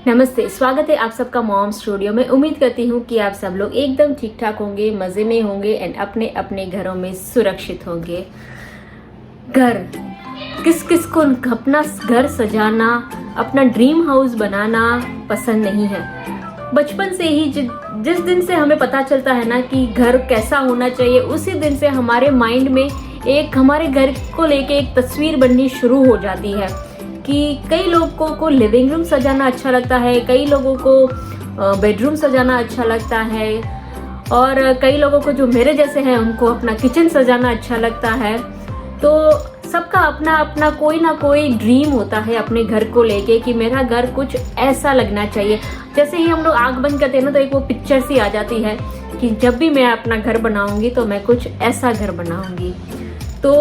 नमस्ते, स्वागत है आप सबका मॉम स्टूडियो में। उम्मीद करती हूँ कि आप सब लोग एकदम ठीक ठाक होंगे, मज़े में होंगे एंड अपने अपने घरों में सुरक्षित होंगे। घर, किस किस को अपना घर सजाना, अपना ड्रीम हाउस बनाना पसंद नहीं है। बचपन से ही जिस दिन से हमें पता चलता है ना कि घर कैसा होना चाहिए, उसी दिन से हमारे माइंड में एक हमारे घर को लेके एक तस्वीर बननी शुरू हो जाती है कि कई लोगों को लिविंग रूम सजाना अच्छा लगता है, कई लोगों को बेडरूम सजाना अच्छा लगता है और कई लोगों को जो मेरे जैसे हैं उनको अपना किचन सजाना अच्छा लगता है। तो सबका अपना अपना कोई ना कोई ड्रीम होता है अपने घर को लेके कि मेरा घर कुछ ऐसा लगना चाहिए। जैसे ही हम लोग आँख बंद करते हैं ना तो एक वो पिक्चर सी आ जाती है कि जब भी मैं अपना घर बनाऊंगी तो मैं कुछ ऐसा घर बनाऊंगी। तो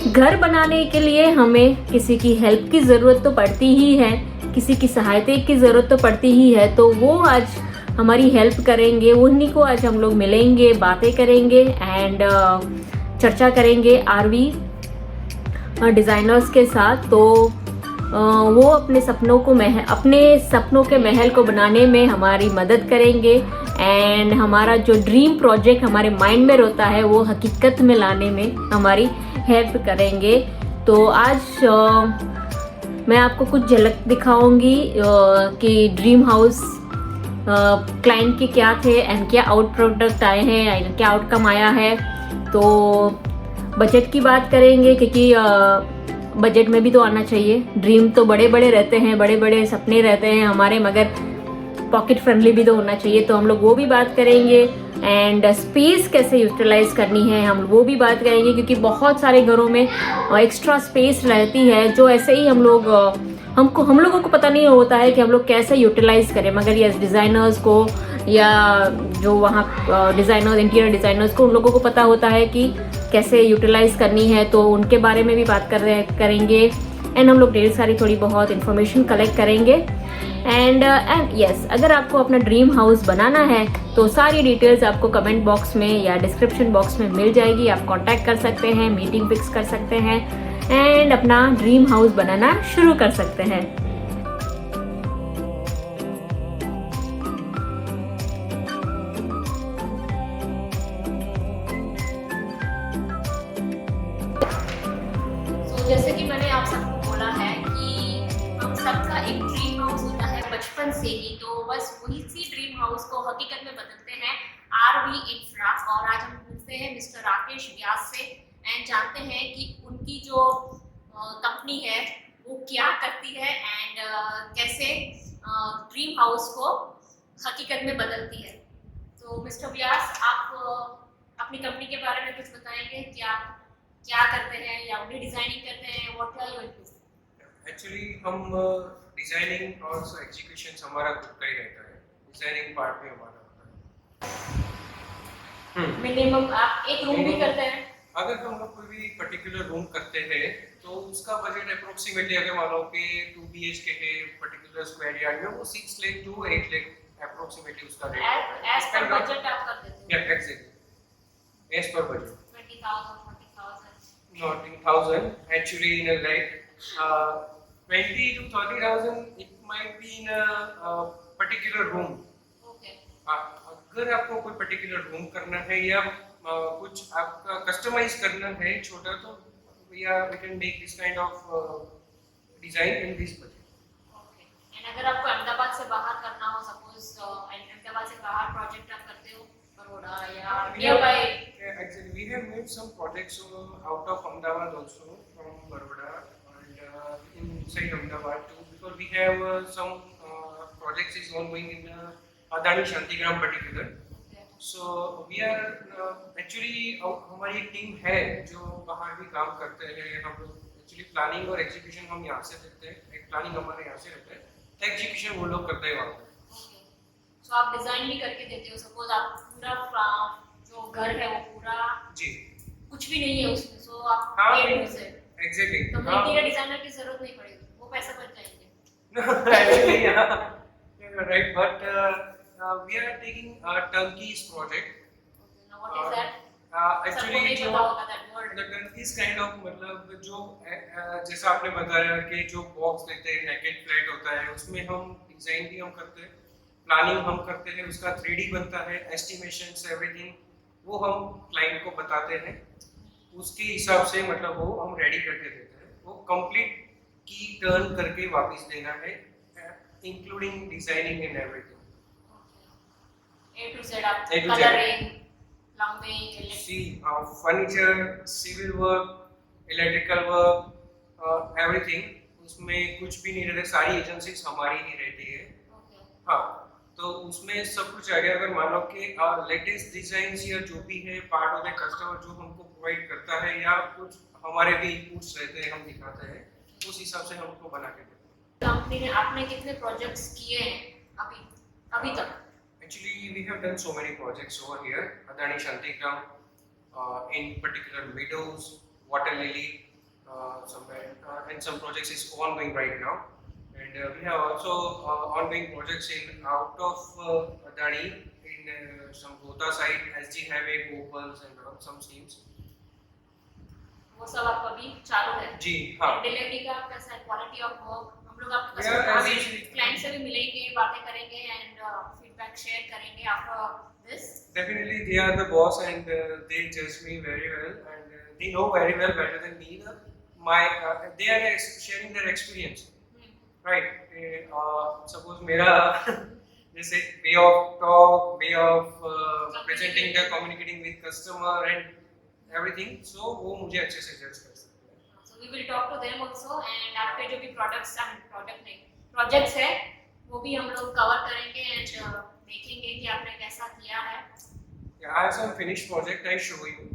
घर बनाने के लिए हमें किसी की हेल्प की ज़रूरत तो पड़ती ही है, किसी की सहायता की ज़रूरत तो पड़ती ही है। तो वो आज हमारी हेल्प करेंगे, उन्हीं को आज हम लोग मिलेंगे, बातें करेंगे एंड चर्चा करेंगे आरवी डिज़ाइनर्स के साथ। तो वो अपने सपनों के महल को बनाने में हमारी मदद करेंगे एंड हमारा जो ड्रीम प्रोजेक्ट हमारे माइंड में होता है वो हकीकत में लाने में हमारी हेल्प करेंगे। तो आज मैं आपको कुछ झलक दिखाऊंगी कि ड्रीम हाउस क्लाइंट के क्या थे एंड क्या आउट प्रोडक्ट आए हैं, क्या आउटकम आया है। तो बजट की बात करेंगे क्योंकि बजट में भी तो आना चाहिए। ड्रीम तो बड़े बड़े रहते हैं, बड़े बड़े सपने रहते हैं हमारे, मगर पॉकेट फ्रेंडली भी तो होना चाहिए। तो हम लोग वो भी बात करेंगे एंड स्पेस कैसे यूटिलाइज करनी है हम वो भी बात करेंगे, क्योंकि बहुत सारे घरों में एक्स्ट्रा स्पेस रहती है जो ऐसे ही हम लोगों को पता नहीं होता है कि हम लोग कैसे यूटिलाइज करें। मगर ये डिज़ाइनर्स को या जो वहाँ डिज़ाइनर्स, इंटीरियर डिज़ाइनर्स को, उन लोगों को पता होता है कि कैसे यूटिलाइज करनी है। तो उनके बारे में भी बात करेंगे एंड हम लोग ढेर सारी थोड़ी बहुत इन्फॉर्मेशन कलेक्ट करेंगे। एंड यस, अगर आपको अपना ड्रीम हाउस बनाना है तो सारी डिटेल्स आपको कमेंट बॉक्स में या डिस्क्रिप्शन बॉक्स में मिल जाएगी। आप कांटेक्ट कर सकते हैं, मीटिंग फिक्स कर सकते हैं एंड अपना ड्रीम हाउस बनाना शुरू कर सकते हैं। जैसे कि मैंने आप सबको बोला है कि हम सबका एक ड्रीम हाउस होता है बचपन से ही। तो बस वही सी ड्रीम हाउस को हकीकत में बदलते हैं आरवी इंफ्रा। और आज हम मिलते हैं मिस्टर राकेश व्यास से एंड जानते हैं कि उनकी जो कंपनी है वो क्या करती है एंड कैसे ड्रीम हाउस को हकीकत में बदलती है। तो मिस्टर व्यास, आप अपनी कंपनी के बारे में कुछ बताएंगे कि आप क्या करते हैं या उन्हें डिजाइनिंग करते हैं? What are you into? Actually हम डिजाइनिंग और एग्जीक्यूशन हमारा खुद का ही रहता है। डिजाइनिंग पार्ट में हमारा होता है। मिनिमम आप एक रूम भी करते हैं? अगर हम लोग कोई भी पर्टिकुलर रूम करते हैं तो उसका बजट अप्रोक्सीमेटली अगर मान लो कि 2 BHK है पर्टिकुलर स्क्वायर यार्ड में, वो 6 लाख टू 8 लाख अप्रोक्सीमेटली उसका रेट है। एज पर बजट आप कर देते हैं? या exactly as per budget 20,000 not in thousand, actually in a like 20 to 30,000 it might be in a particular room. Okay. अगर आपको कोई पर्टिकुलर रूम करना है या कुछ आपका कस्टमाइज करना है छोटा, तो या we can make this kind of design in this budget. Okay. And अगर आपको अहमदाबाद से बाहर करना हो, सपोज अहमदाबाद से बाहर प्रोजेक्ट आप करते हो बड़ौदा या nearby? Actually, we have made some projects out of Ahmedabad also, from Baroda and inside Ahmedabad too, because we have some projects is ongoing in Adani Shantigram particular. Okay. So we are actually हमारी एक team है जो बाहर भी काम करते हैं। हम लोग एक्चुअली प्लानिंग और एग्जीक्यूशन हम यहाँ से देते हैं। एक प्लानिंग हमारे यहाँ से रहता है, एग्जीक्यूशन वो लोग करते हैं वहाँ पे। तो आप डिजाइन भी करके देते हो? सपोज आप पूरा जो घर है वो पूरा जी कुछ भी नहीं है उसमें, सो आप से एग्जैक्टली तो इंटीरियर डिजाइनर की जरूरत नहीं पड़ेगी, वो पैसा बच जाएंगे। Actually, yeah, you're right, but we are taking Turnkey's project. Okay, now what is that? Actually, सबको नहीं पता होगा that word. इस काइंड ऑफ मतलब जो जैसा आपने बताया कि जो बॉक्स लेते हैं नेकेड फ्लैट होता है उसमें हम डिजाइन भी हम करते हैं, प्लानिंग हम करते हैं, उसका 3D बनता है, एस्टिमेशंस एवरीथिंग वो हम क्लाइंट को बताते हैं, उसके हिसाब से मतलब वो हम रेडी करके देते हैं, वो कंप्लीट की टर्न करके वापस देना है including designing and everything A to Z आप A to Z. Colouring, plumbing, See, furniture, civil work, electrical work, everything उसमें कुछ भी नहीं रहता, सारी एजेंसीज हमारी ही रहती है। हाँ, तो उसमें सब कुछ आ गया। अगर मान लो कि लेटेस्ट डिजाइन या जो भी है पार्ट ऑफ द कस्टमर जो हमको प्रोवाइड करता है या कुछ हमारे भी इनपुट्स रहते हैं हम दिखाते हैं, उस हिसाब से हमको बना के देते हैं। कंपनी ने आपने कितने प्रोजेक्ट्स किए हैं अभी तक? Actually, we have done so many projects over here. Adani Shantigram, in particular Meadows, Water Lily, somewhere, and some projects is ongoing right now. And we have also ongoing projects in out of Adani in some Gota side, SG Highway, Gopals, and some schemes. वो सब आपका अभी चालू है? जी हाँ। Delivery का कैसा है, क्वालिटी ऑफ वर्क? हम लोग आपके Yeah, अभी as usually. क्लाइंट से भी मिलेंगे, बातें करेंगे एंड फीडबैक शेयर करेंगे after this. Definitely, they are the boss and they judge me very well and they know very well better than me. They are sharing their experience, right? Suppose मेरा जैसे way of talk, way of presenting the communicating with customer and everything, so वो मुझे अच्छे से judge कर सकते हैं। So we will talk to them also and आपके जो भी प्रोजेक्ट्स है वो भी हम लोग कवर करेंगे एंड देखेंगे कि आपने कैसा किया है। Yeah, I have some finished project I show you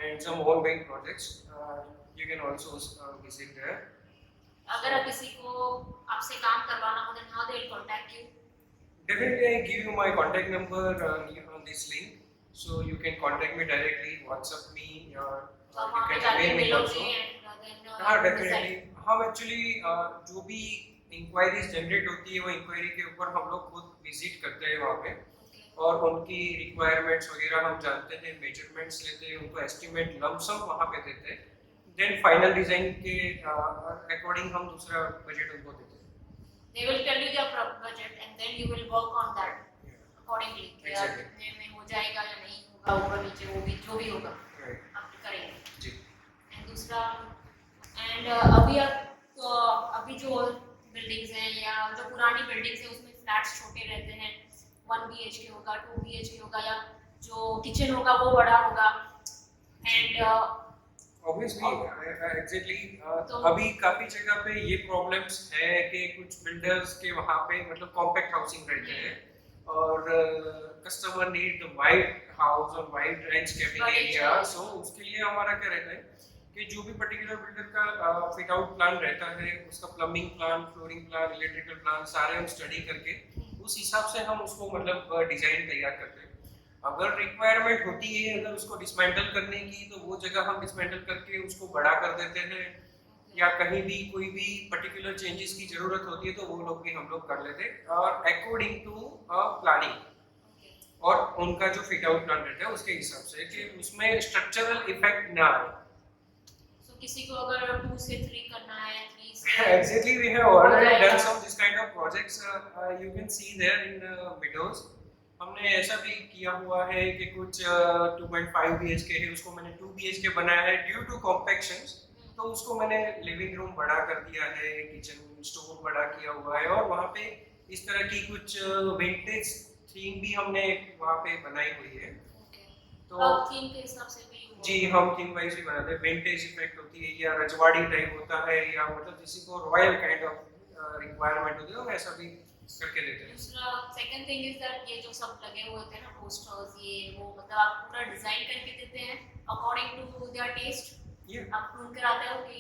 and some ongoing projects. You can also visit there. अगर किसी को आपसे काम करवाना हो then how they will contact you? Definitely, I give you my contact number on this link, so you can contact me directly, WhatsApp me, or तो you वहाँ पे can जाके mail me मिलोगे also. and then हाँ, decide. definitely. हम actually जो भी inquiries generate होती है वो इंक्वायरी के ऊपर हम लोग खुद विजिट करते हैं वहाँ पे Okay. और उनकी रिक्वायरमेंट्स वगैरह हम जानते हैं, मेजरमेंट्स लेते हैं, उनको एस्टिमेट लमसम वहाँ पे देते हैं, देन फाइनल डिजाइन के अकॉर्डिंग हम दूसरा बजट उनको देते हैं। They will tell you their budget and then you will work on that accordingly. कि यार Exactly. इतने में हो जाएगा या नहीं होगा, ऊपर नीचे वो भी जो भी होगा Right. आप करेंगे। जी। एंड दूसरा अभी जो बिल्डिंग्स हैं या जो पुरानी बिल्डिंग्स हैं उसमें फ्लैट्स छोटे रहते हैं, 1 BHK होगा, 2 BHK होगा या जो किचन होगा वो बड़ा होगा एंड ऑब्वियसली एग्जैक्टली तो- अभी काफी जगह पे ये प्रॉब्लम्स है कि कुछ बिल्डर्स के वहाँ पे मतलब कॉम्पैक्ट हाउसिंग रहते हैं और customer need the wide house और वाइड लैंडस्केपिंग बड़े एरिया, चाहिए। सो उसके लिए हमारा क्या रहता है कि जो भी पर्टिकुलर बिल्डर का फिट आउट प्लान रहता है, उसका plumbing plan, flooring plan, electrical plan सारे हम स्टडी करके उस हिसाब से हम उसको मतलब डिजाइन तैयार करते हैं। अगर रिक्वायरमेंट होती है अगर उसको डिसमेंटल करने की तो वो जगह हम डिसमेंटल करके उसको बड़ा कर देते हैं या कहीं भी कोई भी पर्टिकुलर चेंजेस की जरूरत होती है तो वो लोग भी हम लोग कर लेते हैं और अकॉर्डिंग टू प्लानिंग और उनका जो फिट आउट प्लान रहता है उसके हिसाब से कि उसमें स्ट्रक्चरल इफेक्ट ना आए। सो किसी को अगर 2 से 3 करना है, 3 से Exactly, we have already done some this kind of projects. You can see there in Meadows. हमने ऐसा भी किया हुआ है कि कुछ 2.5 BHK है उसको मैंने 2 BHK बनाया है ड्यू टू कॉम्पैक्शंस, तो उसको मैंने लिविंग रूम बड़ा कर दिया है, किचन स्टोर बड़ा किया हुआ है और वहाँ पे इस तरह की कुछ विंटेज थीम भी हमने वहाँ पे बनाई हुई है। तो आप थीम के हिसाब से भी जी हम थीम वाइज भी बनाते हैं, विंटेज इफेक्ट होती है या रजवाड़ी टाइप होता है या मतलब किसी को रॉयल काइंड ऑफ रिक्वायरमेंट होती है तो ऐसा भी करके देते हैं। दूसरा सेकंड थिंग इज दैट ये जो सब लगे हुए होते हैं ना पोस्टर्स ये वो मतलब आप पूरा डिजाइन करके देते हैं अकॉर्डिंग टू देयर टेस्ट। ये आप ढूंढ कर आते हो कि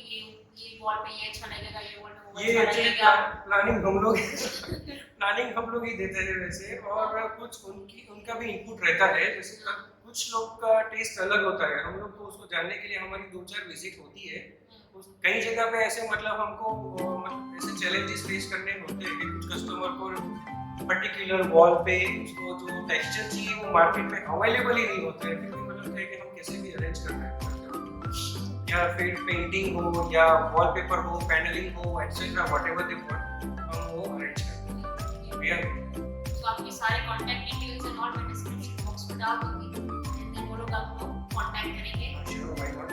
ये वॉल पे ये अच्छा लगेगा, ये वॉल पे वो ये अच्छा एक्चुअली लगेगा। प्लानिंग हम लोग ही देते हैं वैसे और कुछ उनका भी इनपुट रहता है, जैसे कुछ लोग का टेस्ट अलग होता है, हम लोग को उसको जानने के लिए हमारी 2-4 विजिट होती है। कई जगह पे ऐसे मतलब हमको मतलब ऐसे चैलेंजेस फेस करने होते हैं कि कुछ कस्टमर को पर्टिकुलर वॉल पे उसको जो टेक्सचर चाहिए वो मार्केट में अवेलेबल ही नहीं होता है, फिर भी मतलब है कि हम कैसे भी अरेंज कर रहे हैं। या फिर पेंटिंग हो या वॉलपेपर हो, पैनलिंग हो, एक्सेट्रा व्हाटएवर दे वांट, हम वो अरेंज करते हैं। तो आपके सारे कांटेक्ट डिटेल्स एंड ऑल मैं डिस्क्रिप्शन बॉक्स में डाल दूंगी, एंड देन वो लोग आपको कांटेक्ट करेंगे। Sure, why not.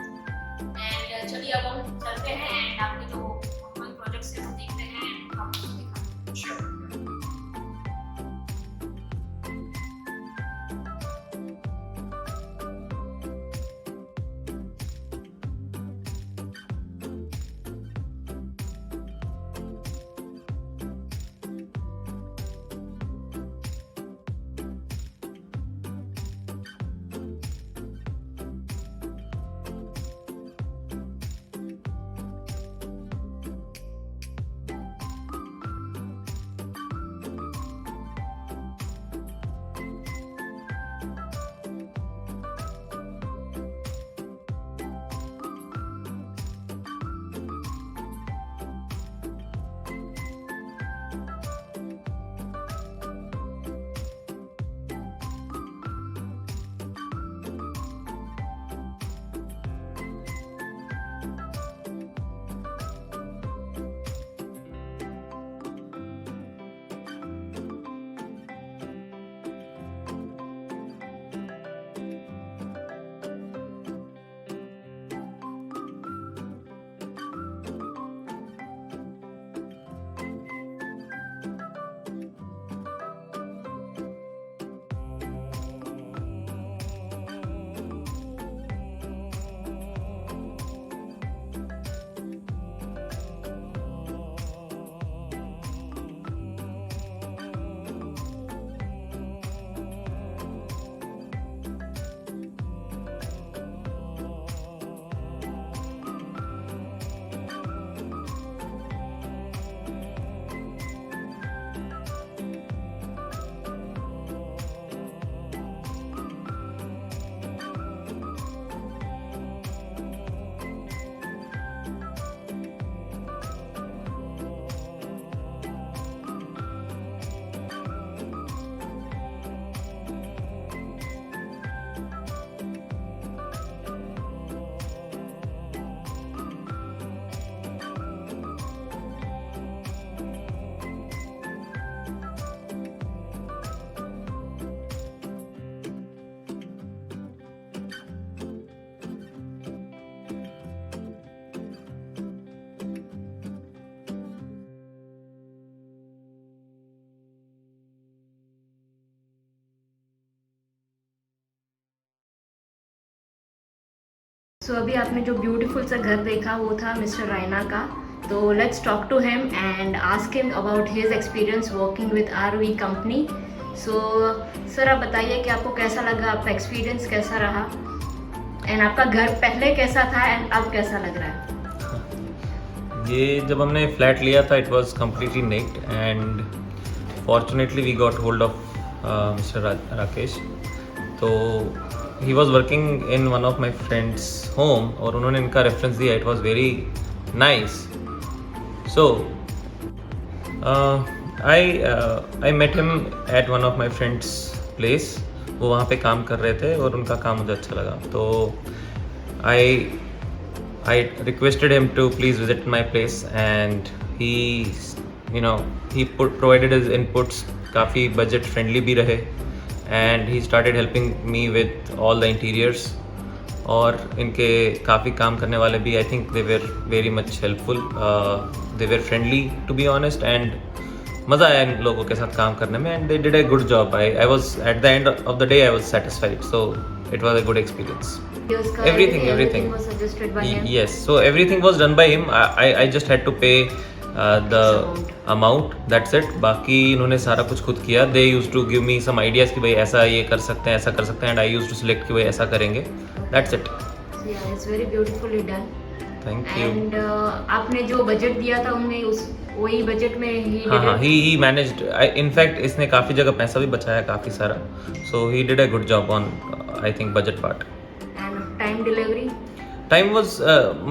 एंड चलिए अब हम चलते हैं एंड आपके जो ऑनलाइन प्रोजेक्ट्स हैं वो देखते हैं एंड आपको दिखाते हैं। श्योर। सो अभी आपने जो ब्यूटीफुल सा घर देखा वो था मिस्टर रायना का। तो let's talk to him and ask him about his experience working with ROE company. So sir आप बताइए कि आपको कैसा लगा, आपका एक्सपीरियंस कैसा रहा एंड आपका घर पहले कैसा था एंड अब कैसा लग रहा है? ये जब हमने फ्लैट लिया था it was completely naked and fortunately we got hold of mister Rakesh. तो he was working in one of my friends home और उन्होंने इनका रेफरेंस दिया, it was very nice. So I met him at one of my friends place. वो वहाँ पे काम कर रहे थे और उनका काम मुझे अच्छा लगा, तो I requested him to please visit my place and he provided his inputs, काफ़ी budget friendly भी रहे and he started helping me with all the interiors। और इनके काफ़ी काम करने वाले भी I think they were very much helpful, they were friendly to be honest and मज़ा आया इन लोगों के साथ काम करने में and they did a good job। I was at the end of the day I was satisfied, so it was a good experience। Everything was suggested by him. Yes, so everything was done by him। I just had to pay the amount, that's it। बाकी इन्होंने सारा कुछ खुद किया। They used to give me some ideas कि भाई ऐसा ये कर सकते हैं, ऐसा कर सकते हैं and I used to select कि भाई ऐसा करेंगे, that's it। So yeah, it's very beautifully done. Thank you। And आपने जो बजट दिया था उनने उस वही बजट में ही हाँ, he managed। in fact इसने काफ़ी जगह पैसा भी बचाया, काफ़ी सारा। So he did a good job on I think budget part। And time delivery? Time was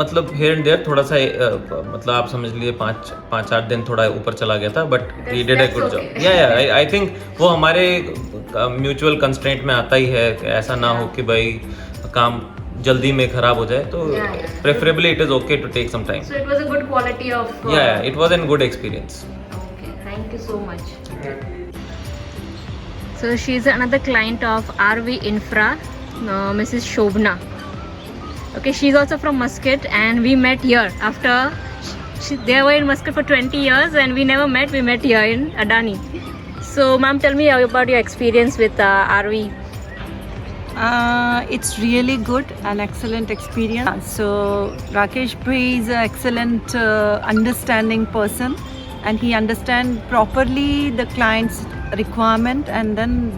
मतलब हेयर एंड देयर थोड़ा सा मतलब आप समझ लीजिए 5-4 दिन थोड़ा ऊपर चला गया था, but he did a good job. या आई थिंक वो हमारे म्यूचुअल कंस्ट्रेंट में आता ही है, ऐसा ना हो कि भाई काम जल्दी में खराब हो जाए तो Yeah, yeah. Preferably it is okay to take some time. So it was a good quality of. Yeah, it was a good experience. Okay, thank you so much. So she's another client of RV Infra, Mrs. Shobna. Okay, she's also from Muscat, and we met here after. They were in Muscat for 20 years, and we never met. We met here in Adani. So, ma'am, tell me about your experience with RV. It's really good, an excellent experience. So Rakesh Bhai is an excellent understanding person, and he understands properly the client's requirement and then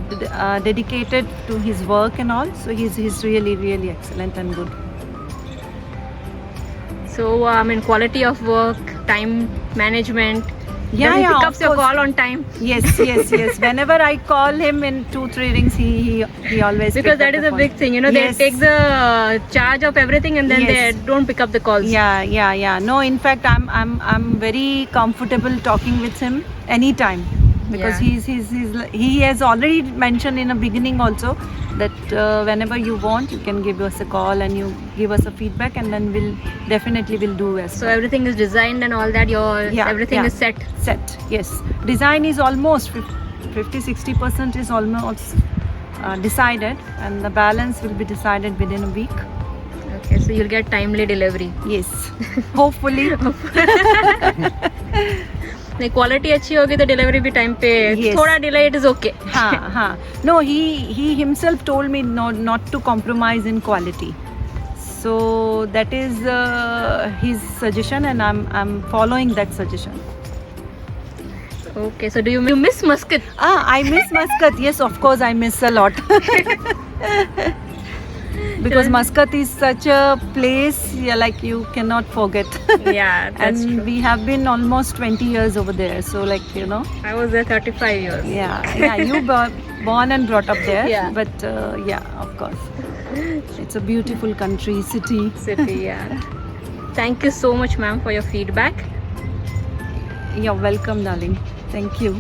dedicated to his work and all. So he's really excellent and good. So, I mean, quality of work, time management. Yeah, Does he yeah, pick of up your course. call on time? Yes. Whenever I call him in 2-3 rings, he always Because pick that up is the a phone. big thing, you know. Yes. They take the charge of everything, and then Yes. they don't pick up the calls. Yeah. No, in fact, I'm very comfortable talking with him anytime because Yeah. he has already mentioned in the beginning also that whenever you want, you can give us a call and you give us a feedback, and then we'll definitely do as So everything is designed and all that. Everything yeah. is set. Set. Yes, design is almost 50-60% is almost decided, and the balance will be decided within a week. Okay, so you'll get timely delivery. Yes, hopefully. नहीं, quality अच्छी होगी तो delivery भी time पे. Yes. थोड़ा delay it is okay. हाँ. No, he himself told me not to compromise in quality. So that is his suggestion, and I'm following that suggestion. Okay, so do you miss Muscat? I miss Muscat. Yes, of course I miss a lot. Because Muscat is such a place, like you cannot forget. Yeah, that's And true. we have been almost 20 years over there. So like, you know. I was there 35 years. Yeah. You born and brought up there. Yeah. But yeah, of course. It's a beautiful country, city. City, yeah. Thank you so much, ma'am, for your feedback. You're welcome, darling. Thank you.